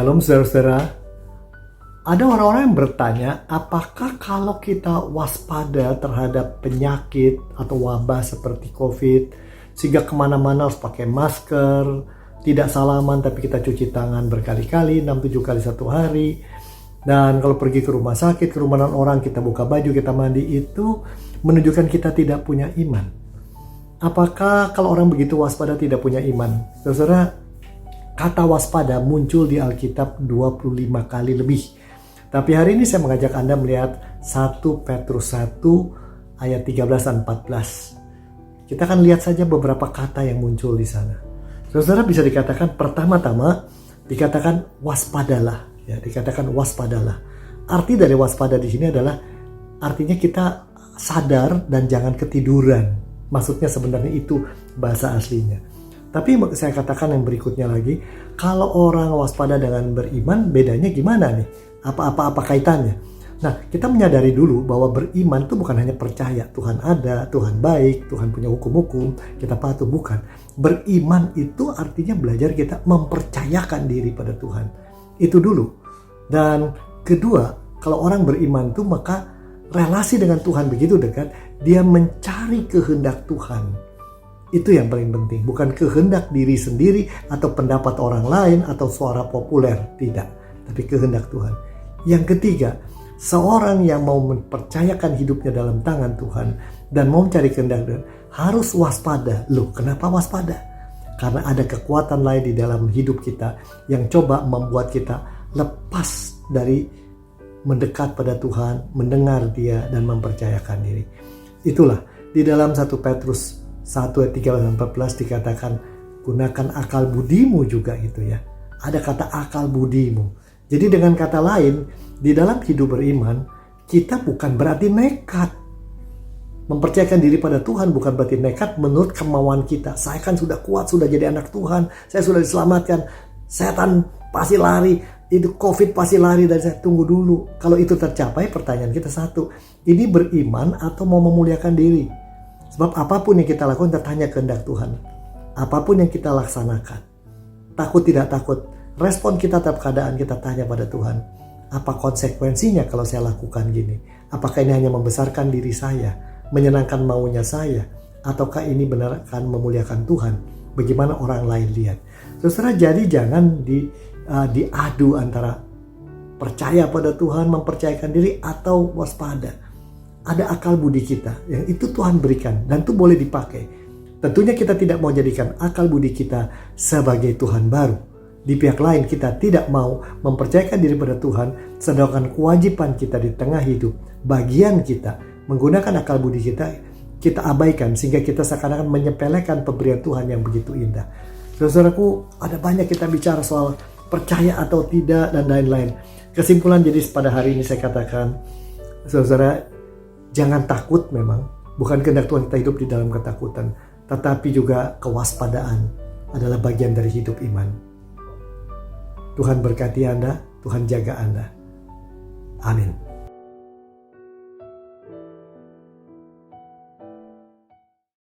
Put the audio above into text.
Shalom saudara-saudara. Ada orang-orang yang bertanya, apakah kalau kita waspada terhadap penyakit atau wabah seperti COVID, sehingga kemana-mana harus pakai masker, tidak salaman tapi kita cuci tangan berkali-kali, 6-7 kali satu hari, dan kalau pergi ke rumah sakit, kerumunan orang, kita buka baju, kita mandi, itu menunjukkan kita tidak punya iman. Apakah kalau orang begitu waspada tidak punya iman? Saudara, kata waspada muncul di Alkitab 25 kali lebih. Tapi hari ini saya mengajak Anda melihat 1 Petrus 1 ayat 13 dan 14. Kita akan lihat saja beberapa kata yang muncul di sana. Saudara, bisa dikatakan pertama-tama dikatakan waspadalah, ya, dikatakan waspadalah. Arti dari waspada di sini adalah artinya kita sadar dan jangan ketiduran. Maksudnya sebenarnya itu bahasa aslinya. Tapi saya katakan yang berikutnya lagi, kalau orang waspada dengan beriman, bedanya gimana nih? Apa kaitannya? Nah, kita menyadari dulu bahwa beriman itu bukan hanya percaya Tuhan ada, Tuhan baik, Tuhan punya hukum-hukum, kita patuh, bukan. Beriman itu artinya belajar kita mempercayakan diri pada Tuhan. Itu dulu. Dan kedua, kalau orang beriman itu maka relasi dengan Tuhan begitu dekat, dia mencari kehendak Tuhan. Itu yang paling penting, bukan kehendak diri sendiri atau pendapat orang lain atau suara populer, tidak, tapi kehendak Tuhan. Yang ketiga, seorang yang mau mempercayakan hidupnya dalam tangan Tuhan dan mau mencari kehendak Tuhan harus waspada. Loh, kenapa waspada? Karena ada kekuatan lain di dalam hidup kita yang coba membuat kita lepas dari mendekat pada Tuhan, mendengar Dia dan mempercayakan diri. Itulah di dalam 1 Petrus 1 ayat 13 dan 14 dikatakan gunakan akal budimu juga gitu ya. Ada kata akal budimu. Jadi dengan kata lain, di dalam hidup beriman, kita bukan berarti nekat. Mempercayakan diri pada Tuhan bukan berarti nekat menurut kemauan kita. Saya kan sudah kuat, sudah jadi anak Tuhan, saya sudah diselamatkan. Setan pasti lari, itu COVID pasti lari dari saya. Tunggu dulu. Kalau itu tercapai, pertanyaan kita satu. Ini beriman atau mau memuliakan diri? Sebab apapun yang kita lakukan, kita tanya kehendak Tuhan. Apapun yang kita laksanakan, takut tidak takut, respon kita terhadap keadaan kita tanya pada Tuhan. Apa konsekuensinya kalau saya lakukan gini? Apakah ini hanya membesarkan diri saya, menyenangkan maunya saya, ataukah ini benar akan memuliakan Tuhan? Bagaimana orang lain lihat? Saudara, jadi jangan diadu antara percaya pada Tuhan, mempercayakan diri, atau waspada. Ada akal budi kita yang itu Tuhan berikan dan itu boleh dipakai. Tentunya kita tidak mau jadikan akal budi kita sebagai Tuhan baru. Di pihak lain kita tidak mau mempercayakan diri pada Tuhan, sedangkan kewajiban kita di tengah hidup, bagian kita menggunakan akal budi kita abaikan sehingga kita seakan-akan menyepelekan pemberian Tuhan yang begitu indah. Saudaraku, ada banyak kita bicara soal percaya atau tidak dan lain-lain. Kesimpulan jadi pada hari ini saya katakan, saudara, jangan takut memang. Bukan kehendak Tuhan kita hidup di dalam ketakutan. Tetapi juga kewaspadaan adalah bagian dari hidup iman. Tuhan berkati Anda, Tuhan jaga Anda. Amin.